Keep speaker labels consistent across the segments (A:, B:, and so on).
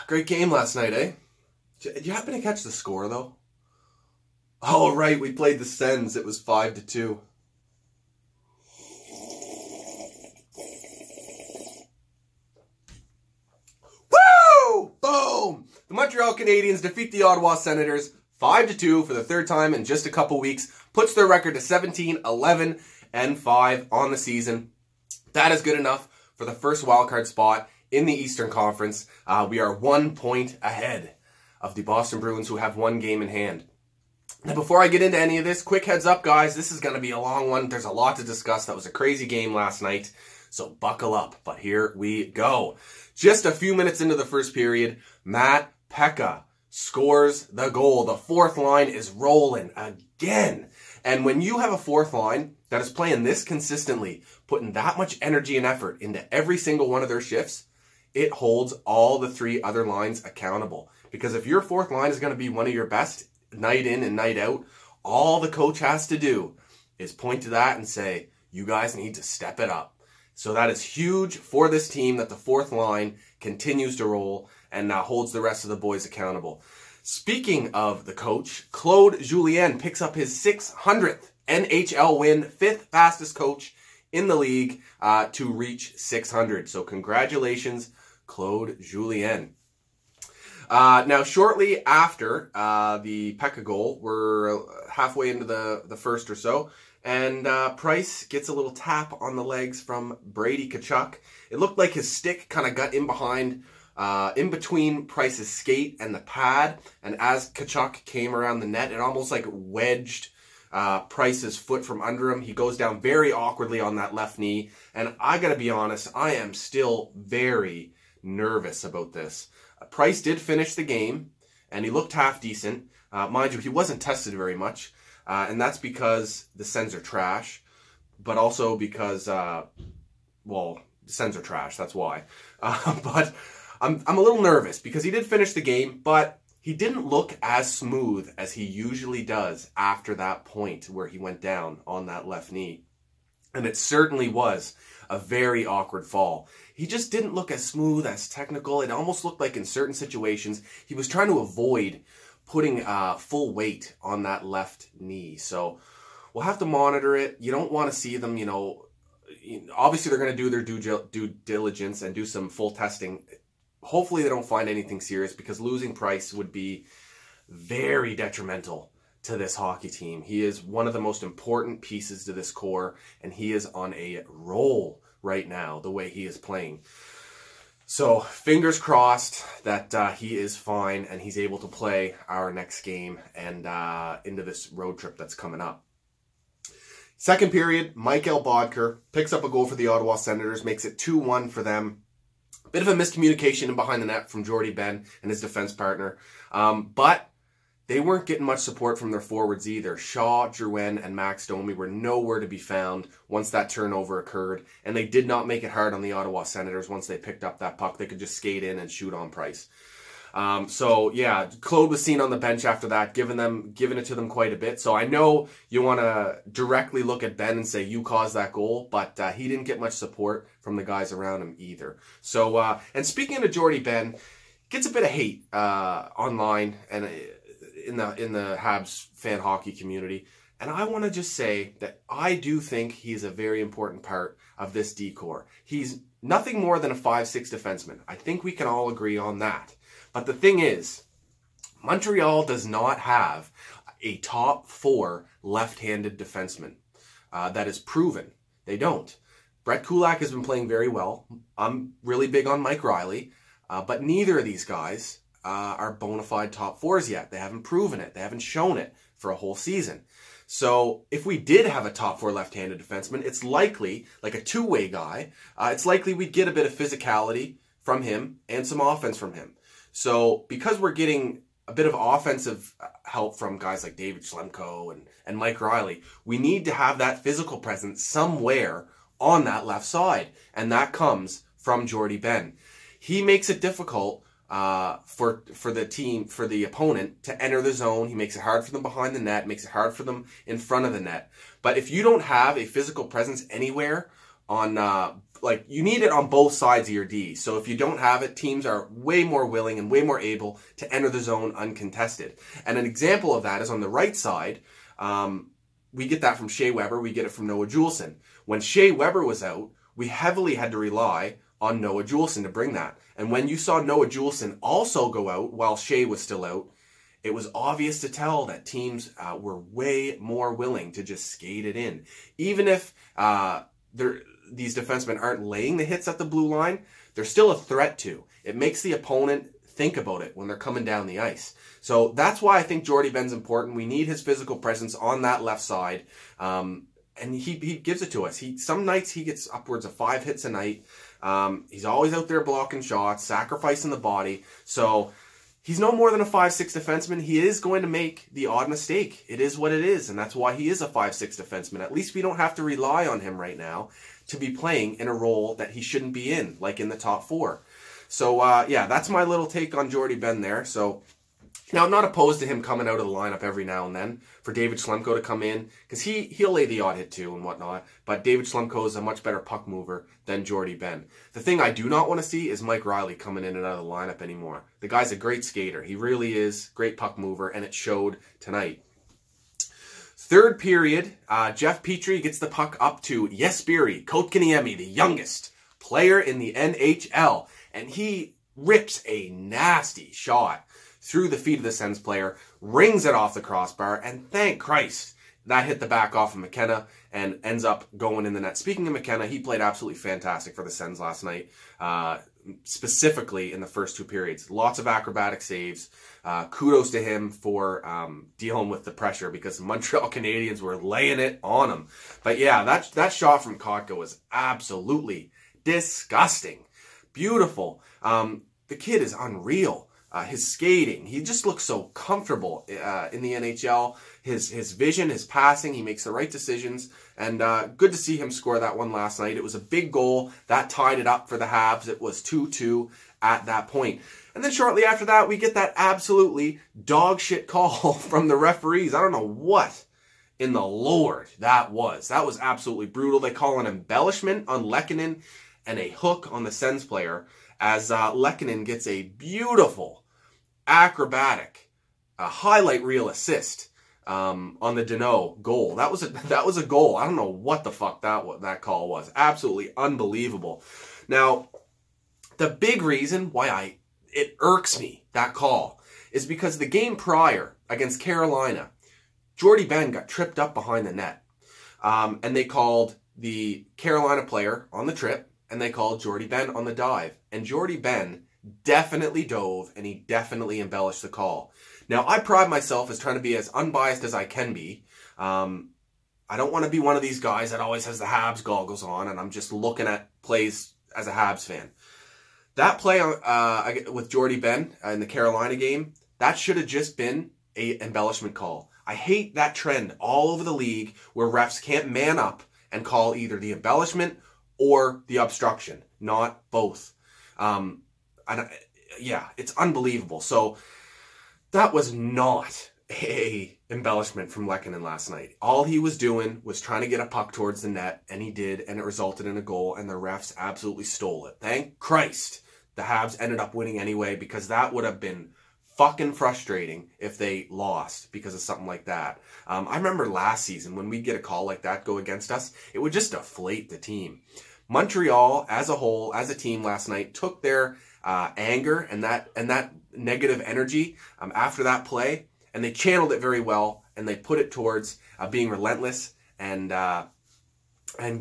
A: Great game last night, eh? Did you happen to catch the score, though? Oh, right, we played the Sens. It was 5-2. Woo! Boom! The Montreal Canadiens defeat the Ottawa Senators 5-2 for the third time in just a couple weeks. Puts their record to 17-11-5 on the season. That is good enough for the first wildcard spot in the Eastern Conference. We are 1 point ahead of the Boston Bruins, who have one game in hand. Now, before I get into any of this, quick heads up, guys. This is going to be a long one. There's a lot to discuss. That was a crazy game last night, so buckle up. But here we go. Just a few minutes into the first period, Matt Pekka scores the goal. The fourth line is rolling again. And when you have a fourth line that is playing this consistently, putting that much energy and effort into every single one of their shifts, it holds all the three other lines accountable. Because if your fourth line is going to be one of your best night in and night out, all the coach has to do is point to that and say, you guys need to step it up. So that is huge for this team, that the fourth line continues to roll and holds the rest of the boys accountable. Speaking of the coach, Claude Julien picks up his 600th NHL win, fifth fastest coach in the league to reach 600. So congratulations, Claude Julien. Now, shortly after the Pekka goal, we're halfway into the first or so, and Price gets a little tap on the legs from Brady Tkachuk. It looked like his stick kind of got in behind, in between Price's skate and the pad, and as Tkachuk came around the net, it almost like wedged Price's foot from under him. He goes down very awkwardly on that left knee, and I gotta be honest, I am still very nervous about this. Price did finish the game, and he looked half decent. Mind you, he wasn't tested very much, and that's because the Sens are trash, but also because, well, the Sens are trash, that's why. But I'm a little nervous because he did finish the game, but he didn't look as smooth as he usually does after that point where he went down on that left knee. And it certainly was a very awkward fall. He just didn't look as smooth, as technical. It almost looked like in certain situations he was trying to avoid putting full weight on that left knee. So we'll have to monitor it. You don't want to see them, obviously they're going to do their due diligence and do some full testing. Hopefully they don't find anything serious, because losing Price would be very detrimental to this hockey team. He is one of the most important pieces to this core, and he is on a roll right now, the way he is playing. So fingers crossed that he is fine and he's able to play our next game and into this road trip that's coming up. Second period, Mikael Bodker picks up a goal for the Ottawa Senators, makes it 2-1 for them. Bit of a miscommunication in behind the net from Jordie Benn and his defense partner. But they weren't getting much support from their forwards either. Shaw, Drouin, and Max Domi were nowhere to be found once that turnover occurred. And they did not make it hard on the Ottawa Senators once they picked up that puck. They could just skate in and shoot on Price. So, yeah, Claude was seen on the bench after that, giving it to them quite a bit. So I know you want to directly look at Ben and say, you caused that goal, but he didn't get much support from the guys around him either. So, and speaking of Jordie Benn, gets a bit of hate online and in the Habs fan hockey community. And I want to just say that I do think he's a very important part of this D-core. He's nothing more than a 5'6" defenseman. I think we can all agree on that. But the thing is, Montreal does not have a top 4 left-handed defenseman that is proven. They don't. Brett Kulak has been playing very well. I'm really big on Mike Riley, but neither of these guys are bona fide top 4s yet. They haven't proven it. They haven't shown it for a whole season. So if we did have a top 4 left-handed defenseman, it's likely, like a two-way guy, it's likely we'd get a bit of physicality from him and some offense from him. So because we're getting a bit of offensive help from guys like David Schlemko and Mike Riley, we need to have that physical presence somewhere on that left side. And that comes from Jordie Benn. He makes it difficult for the team, for the opponent to enter the zone. He makes it hard for them behind the net, makes it hard for them in front of the net. But if you don't have a physical presence anywhere on like, you need it on both sides of your D. So if you don't have it, teams are way more willing and way more able to enter the zone uncontested. And an example of that is on the right side. We get that from Shea Weber. We get it from Noah Juulsen. When Shea Weber was out, we heavily had to rely on Noah Juulsen to bring that. And when you saw Noah Juulsen also go out while Shea was still out, it was obvious to tell that teams were way more willing to just skate it in. Even if these defensemen aren't laying the hits at the blue line, they're still a threat to. It makes the opponent think about it when they're coming down the ice. So that's why I think Jordie Benn's important. We need his physical presence on that left side. And he gives it to us. Some nights he gets upwards of 5 hits a night. He's always out there blocking shots, sacrificing the body. So he's no more than a 5'6" defenseman. He is going to make the odd mistake. It is what it is, and that's why he is a 5'6" defenseman. At least we don't have to rely on him right now to be playing in a role that he shouldn't be in, like in the top 4. So, yeah, that's my little take on Jordie Benn there. So, now, I'm not opposed to him coming out of the lineup every now and then for David Schlemko to come in, because he'll lay the odd hit too and whatnot, but David Schlemko is a much better puck mover than Jordie Benn. The thing I do not want to see is Mike Riley coming in and out of the lineup anymore. The guy's a great skater. He really is. Great puck mover, and it showed tonight. Third period, Jeff Petrie gets the puck up to Jesperi Kotkaniemi, the youngest player in the NHL, and he rips a nasty shot through the feet of the Sens player, rings it off the crossbar, and thank Christ that hit the back off of McKenna and ends up going in the net. Speaking of McKenna, he played absolutely fantastic for the Sens last night, specifically in the first 2 periods. Lots of acrobatic saves. Kudos to him for dealing with the pressure, because the Montreal Canadiens were laying it on him. But yeah, that shot from Kotka was absolutely disgusting. Beautiful. The kid is unreal. His skating, he just looks so comfortable in the NHL. His vision, his passing, he makes the right decisions. And good to see him score that one last night. It was a big goal. That tied it up for the Habs. It was 2-2 at that point. And then shortly after that, we get that absolutely dog shit call from the referees. I don't know what in the Lord that was. That was absolutely brutal. They call an embellishment on Lehkonen and a hook on the Sens player, as Lehkonen gets a beautiful acrobatic highlight reel assist on the Deneau goal. That was a goal. I don't know what the fuck that call was. Absolutely unbelievable. Now, the big reason why it irks me, that call, is because the game prior against Carolina, Jordie Benn got tripped up behind the net. And they called the Carolina player on the trip, and they called Jordie Benn on the dive. And Jordie Benn definitely dove, and he definitely embellished the call. Now, I pride myself as trying to be as unbiased as I can be. I don't want to be one of these guys that always has the Habs goggles on, and I'm just looking at plays as a Habs fan. That play with Jordie Benn in the Carolina game, that should have just been an embellishment call. I hate that trend all over the league where refs can't man up and call either the embellishment or the obstruction, not both. Yeah, it's unbelievable. So that was not a embellishment from Lehkonen last night. All he was doing was trying to get a puck towards the net, and he did, and it resulted in a goal, and the refs absolutely stole it. Thank Christ the Habs ended up winning anyway, because that would have been fucking frustrating if they lost because of something like that. I remember last season when we'd get a call like that go against us, it would just deflate the team. Montreal, as a whole, as a team last night, took their anger and that negative energy after that play, and they channeled it very well, and they put it towards being relentless and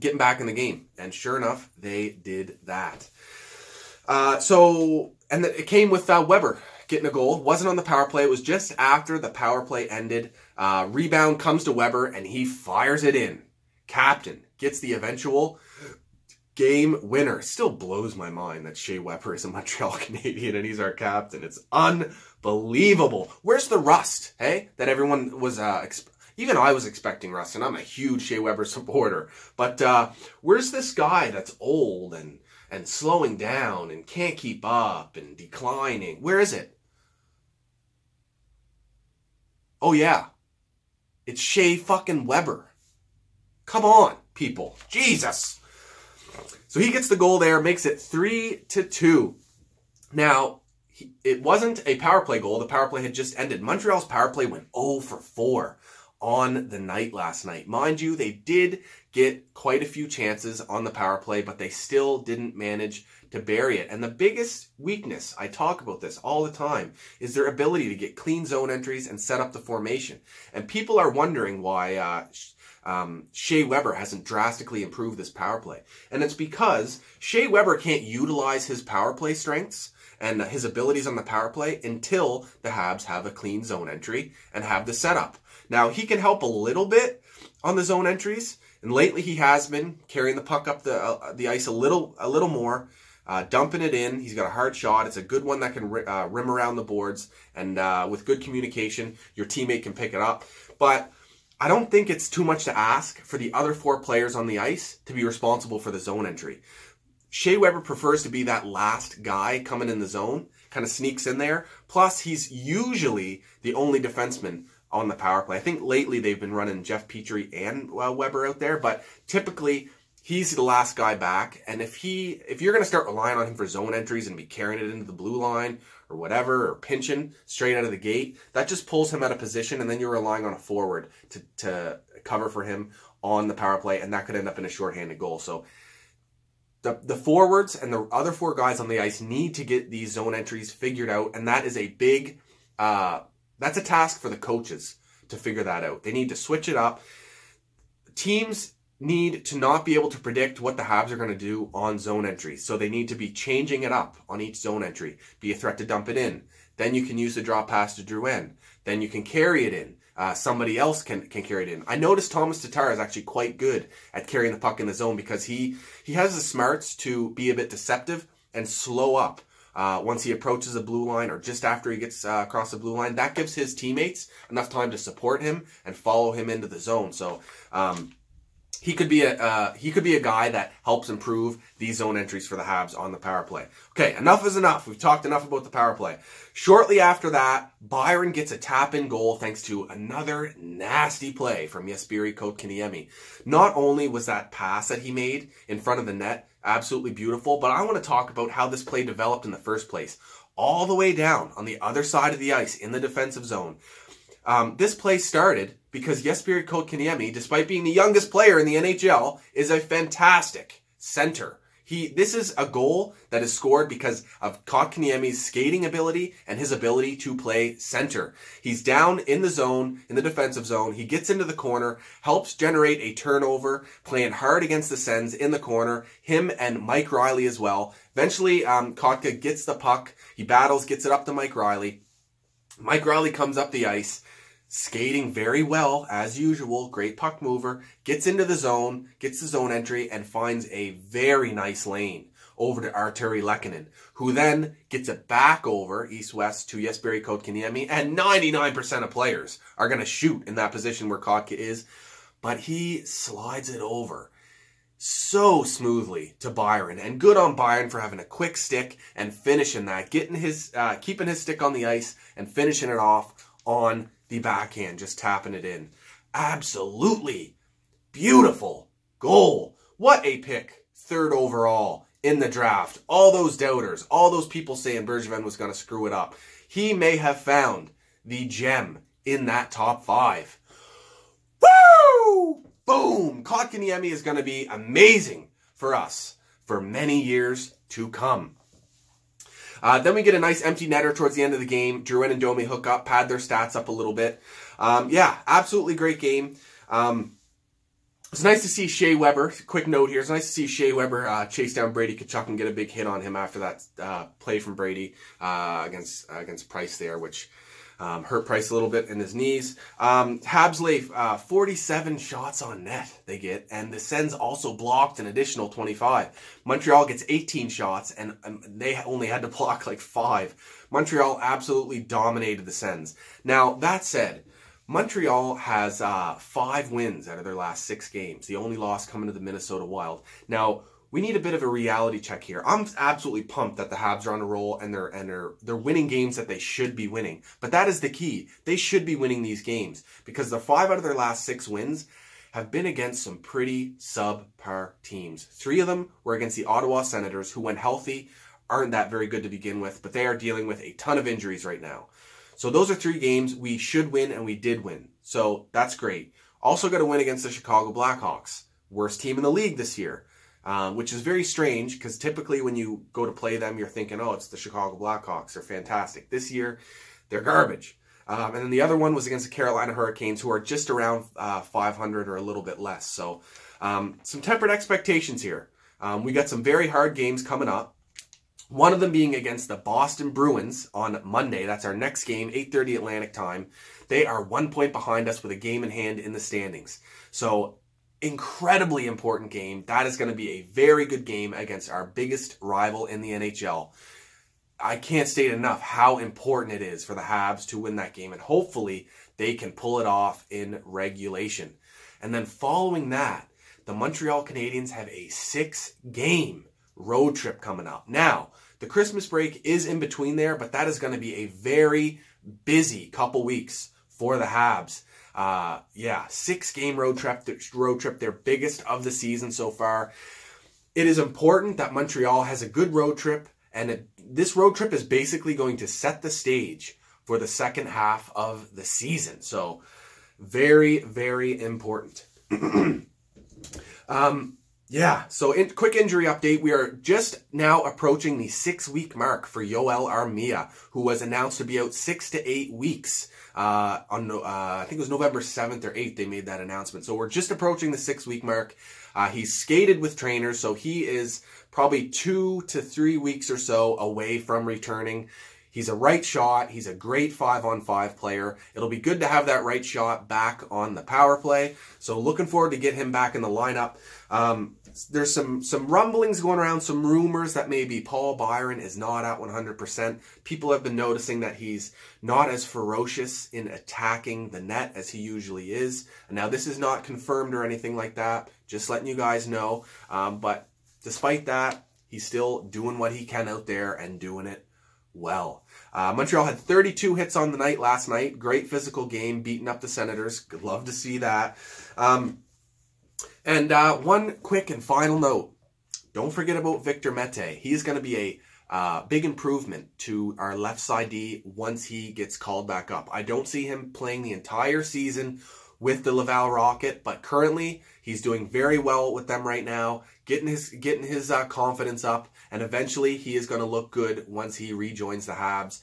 A: getting back in the game. And sure enough, they did that. And it came with Weber getting a goal. It wasn't on the power play. It was just after the power play ended. Rebound comes to Weber, and he fires it in. Captain gets the eventual game winner. Still blows my mind that Shea Weber is a Montreal Canadian and he's our captain. It's unbelievable. Where's the rust, hey? That everyone was, even I was expecting rust, and I'm a huge Shea Weber supporter. But where's this guy that's old and slowing down and can't keep up and declining? Where is it? Oh yeah, it's Shea fucking Weber. Come on, people. Jesus. So he gets the goal there, makes it 3-2. Now, it wasn't a power play goal. The power play had just ended. Montreal's power play went 0 for 4 on the night last night. Mind you, they did get quite a few chances on the power play, but they still didn't manage to bury it. And the biggest weakness, I talk about this all the time, is their ability to get clean zone entries and set up the formation. And people are wondering why Shea Weber hasn't drastically improved this power play. And it's because Shea Weber can't utilize his power play strengths and his abilities on the power play until the Habs have a clean zone entry and have the setup. Now, he can help a little bit on the zone entries, and lately he has been carrying the puck up the ice a little more, dumping it in. He's got a hard shot. It's a good one that can rim around the boards, and with good communication, your teammate can pick it up. But I don't think it's too much to ask for the other 4 players on the ice to be responsible for the zone entry. Shea Weber prefers to be that last guy coming in the zone, kind of sneaks in there. Plus, he's usually the only defenseman on the power play. I think lately they've been running Jeff Petrie and Weber out there, but typically he's the last guy back. And if you're going to start relying on him for zone entries and be carrying it into the blue line or whatever, or pinching straight out of the gate, that just pulls him out of position, and then you're relying on a forward to cover for him on the power play, and that could end up in a shorthanded goal. So the forwards and the other 4 guys on the ice need to get these zone entries figured out, and that is a big, that's a task for the coaches to figure that out. They need to switch it up. Teams need to not be able to predict what the Habs are going to do on zone entries, so they need to be changing it up on each zone entry. Be a threat to dump it in. Then you can use the drop pass to Drouin. Then you can carry it in. Somebody else can carry it in. I noticed Thomas Tatar is actually quite good at carrying the puck in the zone because he has the smarts to be a bit deceptive and slow up once he approaches the blue line or just after he gets across the blue line. That gives his teammates enough time to support him and follow him into the zone. So he could be a guy that helps improve these zone entries for the Habs on the power play. Okay, enough is enough. We've talked enough about the power play. Shortly after that, Byron gets a tap-in goal thanks to another nasty play from Jesperi Kotkaniemi. Not only was that pass that he made in front of the net absolutely beautiful, but I want to talk about how this play developed in the first place. All the way down on the other side of the ice in the defensive zone. This play started because Jesperi Kotkaniemi, despite being the youngest player in the NHL, is a fantastic center. This is a goal that is scored because of Kotkaniemi's skating ability and his ability to play center. He's down in the zone, in the defensive zone. He gets into the corner, helps generate a turnover, playing hard against the Sens in the corner, him and Mike Riley as well. Eventually, Kotka gets the puck. He battles, gets it up to Mike Riley. Mike Riley comes up the ice, skating very well, as usual, great puck mover, gets into the zone, gets the zone entry, and finds a very nice lane over to Arturi Lehkonen, who then gets it back over east-west to Jesperi Kotkaniemi, and 99% of players are going to shoot in that position where Kotka is, but he slides it over so smoothly to Byron, and good on Byron for having a quick stick and finishing that, getting his, keeping his stick on the ice and finishing it off on the backhand, just tapping it in. Absolutely beautiful goal. What a pick. 3rd overall in the draft. All those doubters, all those people saying Bergevin was going to screw it up. He may have found the gem in that top 5. Woo! Boom! Kotkaniemi is going to be amazing for us for many years to come. Then we get a nice empty netter towards the end of the game. Drouin and Domi hook up, pad their stats up a little bit. Yeah, absolutely great game. It's nice to see Shea Weber. Quick note here. It's nice to see Shea Weber chase down Brady Tkachuk and get a big hit on him after that play from Brady against Price there, which hurt Price a little bit in his knees. Habs lay 47 shots on net they get, and the Sens also blocked an additional 25. Montreal gets 18 shots, and they only had to block like 5. Montreal absolutely dominated the Sens. Now, that said, Montreal has 5 wins out of their last 6 games. The only loss coming to the Minnesota Wild. Now, we need a bit of a reality check here. I'm absolutely pumped that the Habs are on a roll and they're winning games that they should be winning. But that is the key. They should be winning these games because the 5 out of their last 6 wins have been against some pretty subpar teams. 3 of them were against the Ottawa Senators, who when healthy aren't that very good to begin with, but they are dealing with a ton of injuries right now. So those are 3 games we should win, and we did win. So that's great. Also got to win against the Chicago Blackhawks, worst team in the league this year, which is very strange because typically when you go to play them, you're thinking, oh, it's the Chicago Blackhawks. They're fantastic. This year, they're garbage. And then the other one was against the Carolina Hurricanes, who are just around 500 or a little bit less. So some tempered expectations here. We got some very hard games coming up. One of them being against the Boston Bruins on Monday. That's our next game, 8:30 Atlantic time. They are 1 point behind us with a game in hand in the standings. So incredibly important game. That is going to be a very good game against our biggest rival in the NHL. I can't state enough how important it is for the Habs to win that game, and hopefully they can pull it off in regulation. And then following that, the Montreal Canadiens have a 6-game road trip coming up. Now, the Christmas break is in between there, but that is going to be a very busy couple weeks for the Habs. 6-game road trip, their biggest of the season so far. It is important that Montreal has a good road trip, and this road trip is basically going to set the stage for the second half of the season. So very, very important. Quick injury update. We are just now approaching the 6-week mark for Yoel Armia, who was announced to be out 6 to 8 weeks. I think it was November 7th or 8th they made that announcement. So we're just approaching the 6-week mark. He's skated with trainers, so he is probably 2 to 3 weeks or so away from returning. He's a right shot. He's a great 5-on-5 player. It'll be good to have that right shot back on the power play. So looking forward to get him back in the lineup. There's some rumblings going around, some rumors that maybe Paul Byron is not at 100%. People have been noticing that he's not as ferocious in attacking the net as he usually is. And now this is not confirmed or anything like that. Just letting you guys know. But despite that, he's still doing what he can out there and doing it well. Montreal had 32 hits on the night last night. Great physical game, beating up the Senators. Good, love to see that. One quick and final note. Don't forget about Victor Mete. He's going to be a big improvement to our left side D once he gets called back up. I don't see him playing the entire season with the Laval Rocket, but currently he's doing very well with them right now, getting his confidence up, and eventually he is going to look good once he rejoins the Habs.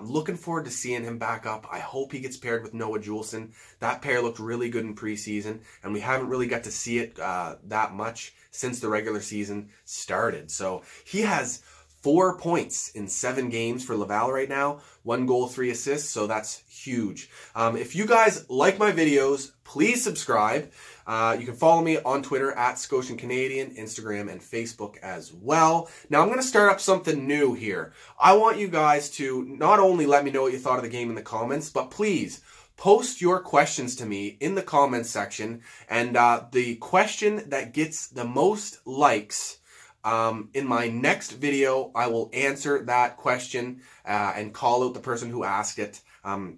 A: Looking forward to seeing him back up. I hope he gets paired with Noah Juleson. That pair looked really good in preseason, and we haven't really got to see it that much since the regular season started. So he has 4 points in 7 games for Laval right now. 1 goal, 3 assists, so that's huge. If you guys like my videos, please subscribe. You can follow me on Twitter at ScotianCanadien, Instagram, and Facebook as well. Now, I'm going to start up something new here. I want you guys to not only let me know what you thought of the game in the comments, but please post your questions to me in the comments section. And the question that gets the most likes in my next video, I will answer that question and call out the person who asked it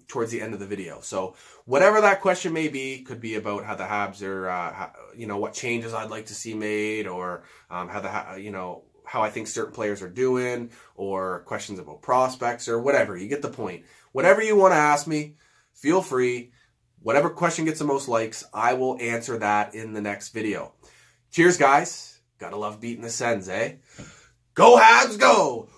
A: towards the end of the video. So whatever that question may be, could be about how the Habs are, what changes I'd like to see made, or how I think certain players are doing, or questions about prospects, or whatever. You get the point. Whatever you want to ask me, feel free. Whatever question gets the most likes, I will answer that in the next video. Cheers, guys. Gotta love beating the Sens, eh? Go Habs, go!